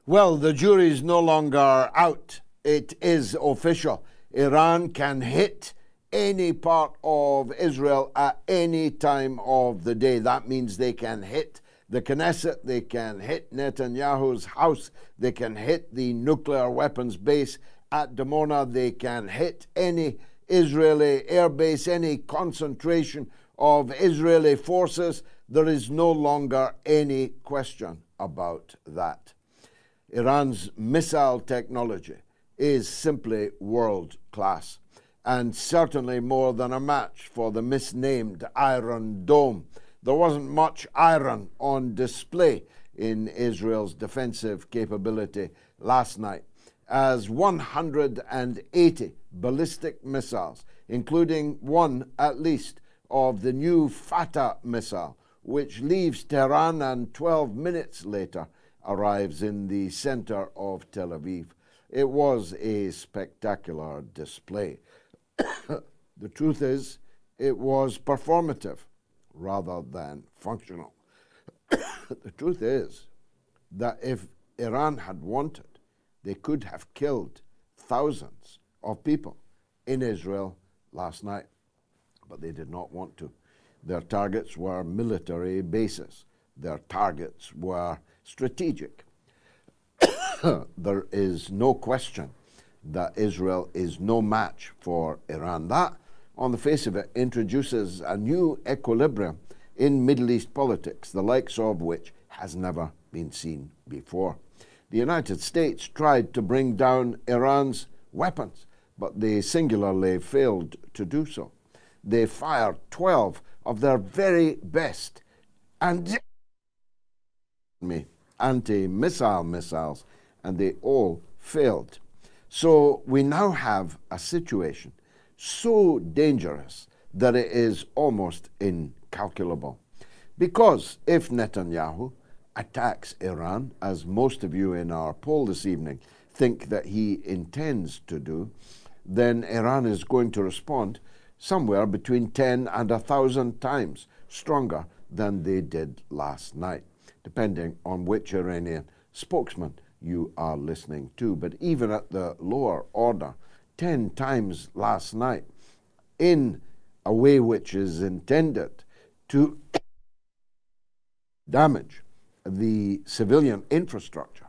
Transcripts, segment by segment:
Well, the jury's no longer out. It is official. Iran can hit any part of Israel at any time of the day. That means they can hit the Knesset, they can hit Netanyahu's house, they can hit the nuclear weapons base at Dimona, they can hit any Israeli airbase, any concentration of Israeli forces. There is no longer any question about that. Iran's missile technology is simply world class, and certainly more than a match for the misnamed Iron Dome. There wasn't much iron on display in Israel's defensive capability last night, as 180 ballistic missiles, including one at least of the new Fatah missile, which leaves Tehran and 12 minutes later arrives in the center of Tel Aviv. It was a spectacular display. The truth is, it was performative rather than functional. The truth is that if Iran had wanted, they could have killed thousands of people in Israel last night, but they did not want to. Their targets were military bases. Their targets were strategic. There is no question that Israel is no match for Iran. That, on the face of it, introduces a new equilibrium in Middle East politics, the likes of which has never been seen before. The United States tried to bring down Iran's weapons, but they singularly failed to do so. They fired 12 of their very best anti-missile missiles, and they all failed. So we now have a situation so dangerous that it is almost incalculable. Because if Netanyahu attacks Iran, as most of you in our poll this evening think that he intends to do, then Iran is going to respond somewhere between 10 and 1,000 times stronger than they did last night, depending on which Iranian spokesman you are listening to. But even at the lower order, 10 times last night, in a way which is intended to damage the civilian infrastructure,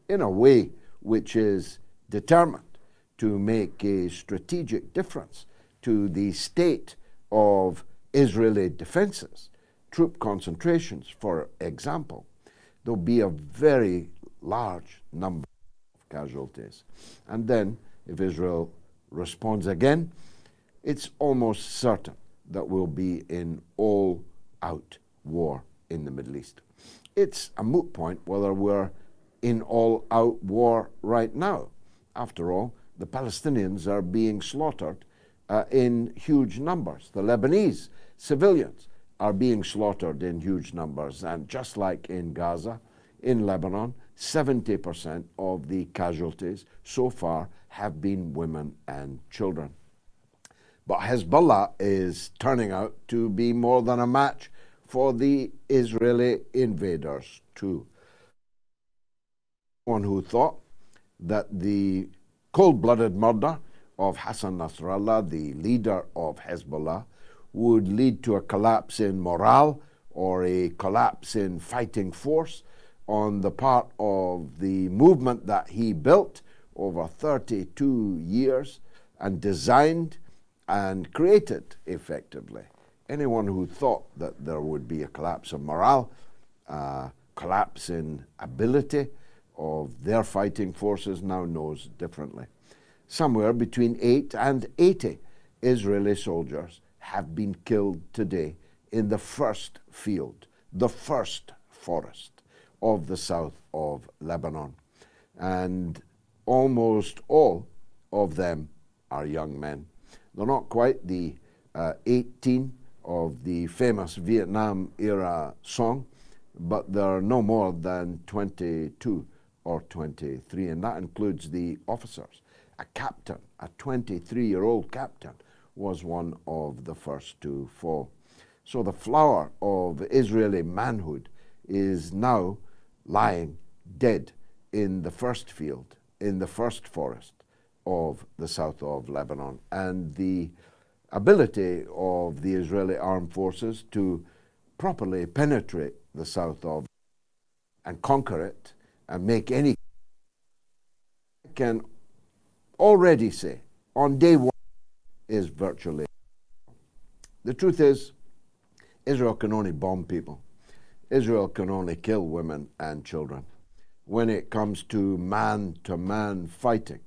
in a way which is determined to make a strategic difference to the state of Israeli defenses, troop concentrations, for example, there'll be a very large number of casualties. And then, if Israel responds again, it's almost certain that we'll be in all-out war in the Middle East. It's a moot point whether we're in all-out war right now. After all, the Palestinians are being slaughtered in huge numbers. The Lebanese civilians are being slaughtered in huge numbers. And just like in Gaza, in Lebanon, 70% of the casualties so far have been women and children. But Hezbollah is turning out to be more than a match for the Israeli invaders too. One who thought that the cold-blooded murder of Hassan Nasrallah, the leader of Hezbollah, would lead to a collapse in morale or a collapse in fighting force on the part of the movement that he built over 32 years and designed and created effectively. Anyone who thought that there would be a collapse of morale, collapse in ability of their fighting forces now knows differently. Somewhere between 8 and 80 Israeli soldiers have been killed today in the first field, the first forest of the south of Lebanon. And almost all of them are young men. They're not quite the 18 of the famous Vietnam-era song, but they're no more than 22 or 23, and that includes the officers. A captain, a 23-year-old captain, was one of the first to fall. So the flower of Israeli manhood is now lying dead in the first field, in the first forest of the south of Lebanon. And the ability of the Israeli armed forces to properly penetrate the south of and conquer it and make any, I can already say on day one, is virtually. The truth is, Israel can only bomb people. Israel can only kill women and children. When it comes to man-to-man fighting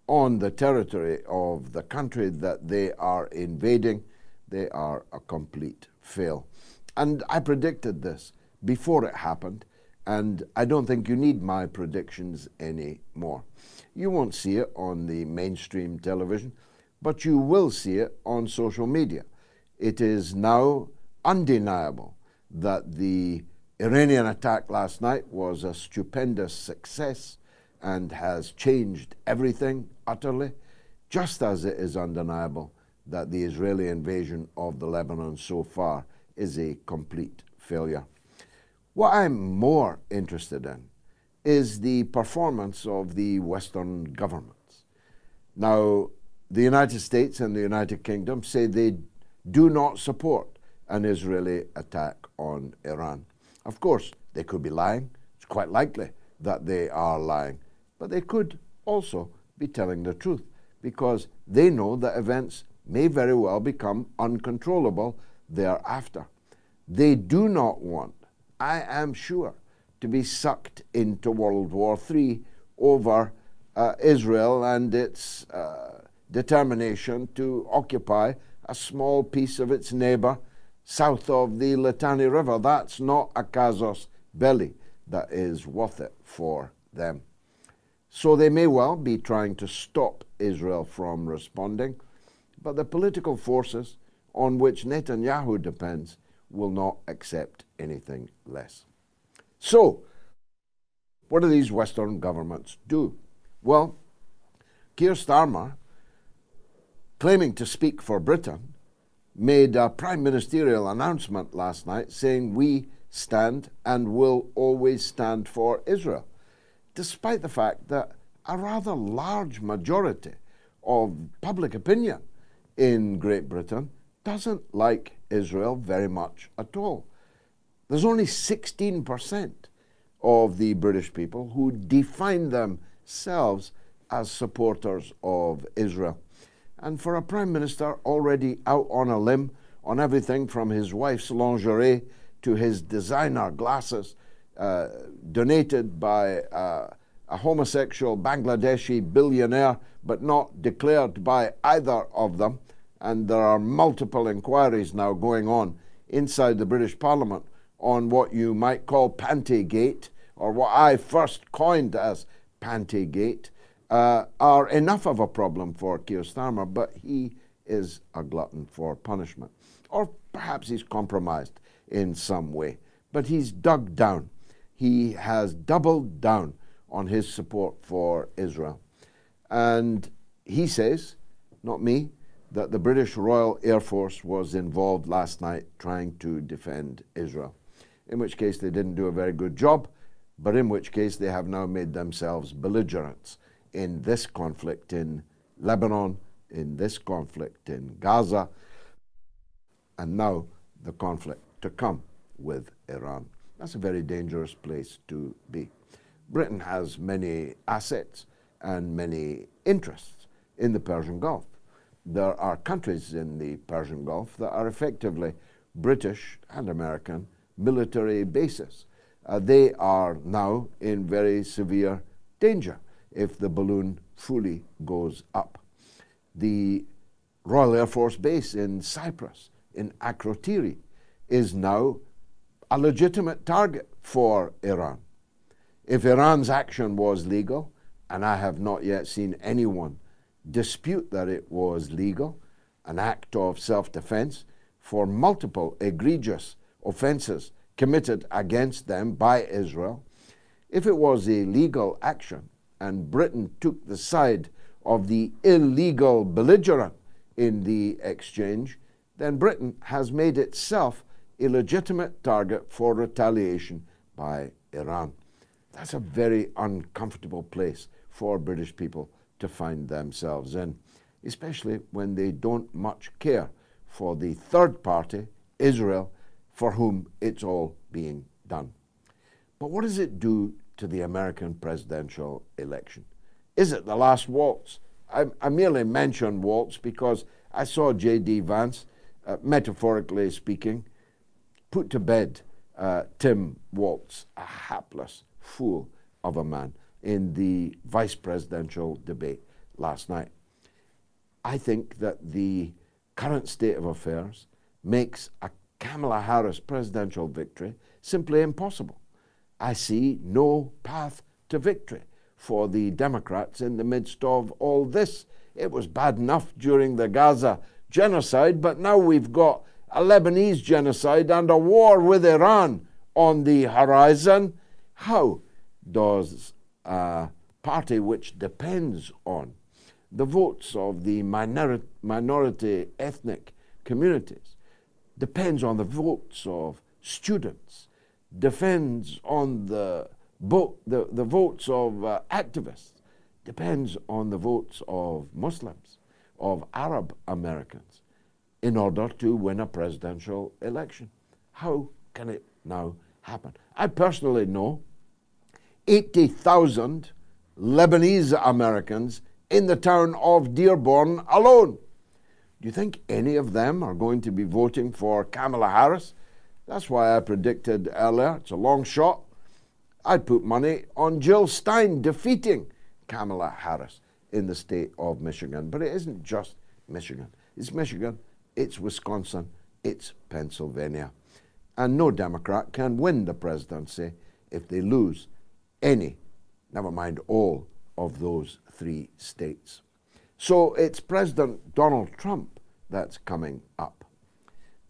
on the territory of the country that they are invading, they are a complete fail. And I predicted this before it happened, and I don't think you need my predictions anymore. You won't see it on the mainstream television, but you will see it on social media. It is now undeniable that the Iranian attack last night was a stupendous success and has changed everything utterly, just as it is undeniable that the Israeli invasion of the Lebanon so far is a complete failure. What I'm more interested in is the performance of the Western governments. Now, the United States and the United Kingdom say they do not support an Israeli attack on Iran. Of course, they could be lying. It's quite likely that they are lying. But they could also be telling the truth, because they know that events may very well become uncontrollable thereafter. They do not want, I am sure, to be sucked into World War III over Israel and its determination to occupy a small piece of its neighbor south of the Litani River. That's not a casus belli that is worth it for them. So they may well be trying to stop Israel from responding, but the political forces on which Netanyahu depends will not accept anything less. So, what do these Western governments do? Well, Keir Starmer, claiming to speak for Britain, made a prime ministerial announcement last night saying we stand and will always stand for Israel, despite the fact that a rather large majority of public opinion in Great Britain doesn't like Israel very much at all. There's only 16% of the British people who define themselves as supporters of Israel. And for a Prime Minister already out on a limb on everything from his wife's lingerie to his designer glasses, donated by a homosexual Bangladeshi billionaire, but not declared by either of them, and there are multiple inquiries now going on inside the British Parliament on what you might call Pantygate, or what I first coined as Pantygate, are enough of a problem for Keir Starmer, but he is a glutton for punishment. Or perhaps he's compromised in some way, but he's dug down. He has doubled down on his support for Israel. And he says, not me, that the British Royal Air Force was involved last night trying to defend Israel, in which case they didn't do a very good job, but in which case they have now made themselves belligerents in this conflict in Lebanon, in this conflict in Gaza, and now the conflict to come with Iran. That's a very dangerous place to be. Britain has many assets and many interests in the Persian Gulf. There are countries in the Persian Gulf that are effectively British and American military bases. They are now in very severe danger if the balloon fully goes up. The Royal Air Force Base in Cyprus, in Akrotiri, is now a legitimate target for Iran. If Iran's action was legal, and I have not yet seen anyone dispute that it was legal, an act of self-defense for multiple egregious offenses committed against them by Israel, if it was a legal action and Britain took the side of the illegal belligerent in the exchange, then Britain has made itself a legitimate target for retaliation by Iran. That's a very uncomfortable place for British people to find themselves in, especially when they don't much care for the third party, Israel, for whom it's all being done. But what does it do to the American presidential election? Is it the last waltz? I merely mention Waltz because I saw J.D. Vance, metaphorically speaking, put to bed Tim Waltz, a hapless fool of a man, in the vice presidential debate last night. I think that the current state of affairs makes a Kamala Harris presidential victory simply impossible. I see no path to victory for the Democrats in the midst of all this. It was bad enough during the Gaza genocide, but now we've got a Lebanese genocide and a war with Iran on the horizon. How does a party which depends on the votes of the minority ethnic communities, depends on the votes of students, depends on the votes of activists, depends on the votes of Muslims, of Arab Americans, in order to win a presidential election? How can it now happen? I personally know 80,000 Lebanese Americans in the town of Dearborn alone. Do you think any of them are going to be voting for Kamala Harris? That's why I predicted earlier, it's a long shot, I'd put money on Jill Stein defeating Kamala Harris in the state of Michigan. But it isn't just Michigan. It's Michigan, it's Wisconsin, it's Pennsylvania. And no Democrat can win the presidency if they lose any, never mind all, of those three states. So it's President Donald Trump that's coming up,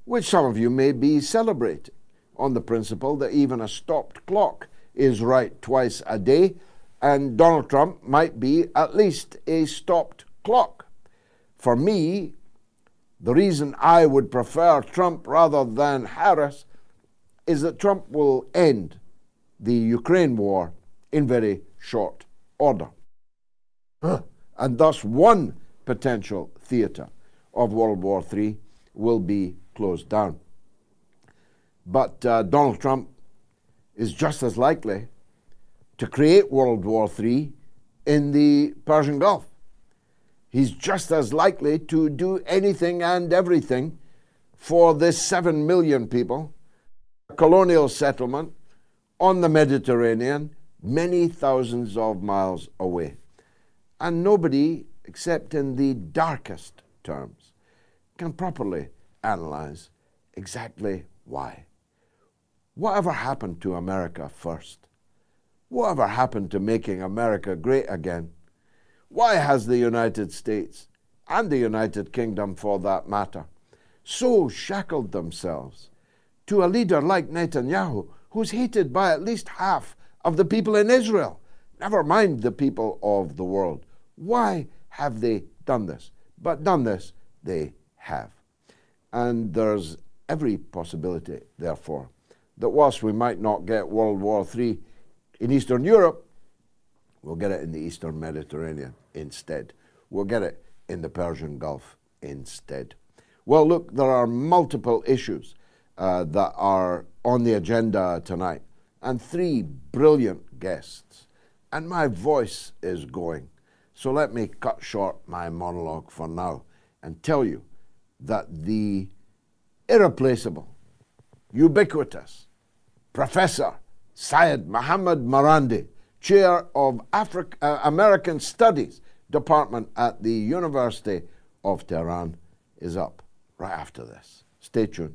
which some of you may be celebrating on the principle that even a stopped clock is right twice a day, and Donald Trump might be at least a stopped clock. For me, the reason I would prefer Trump rather than Harris is that Trump will end the Ukraine war in very short order. And thus one potential theatre of World War III will be closed down. But Donald Trump is just as likely to create World War III in the Persian Gulf. He's just as likely to do anything and everything for this 7 million people, a colonial settlement on the Mediterranean, many thousands of miles away. And nobody, except in the darkest terms, can properly analyze exactly why. Whatever happened to America first? Whatever happened to making America great again? Why has the United States, and the United Kingdom for that matter, so shackled themselves to a leader like Netanyahu, who's hated by at least half of the people in Israel, never mind the people of the world? Why have they done this? But done this, they have. And there's every possibility, therefore, that whilst we might not get World War III in Eastern Europe, we'll get it in the Eastern Mediterranean instead. We'll get it in the Persian Gulf instead. Well, look, there are multiple issues that are on the agenda tonight, and three brilliant guests. And my voice is going. So let me cut short my monologue for now and tell you that the irreplaceable, ubiquitous Professor Syed Mohammed Marandi, Chair of American Studies Department at the University of Tehran, is up right after this. Stay tuned.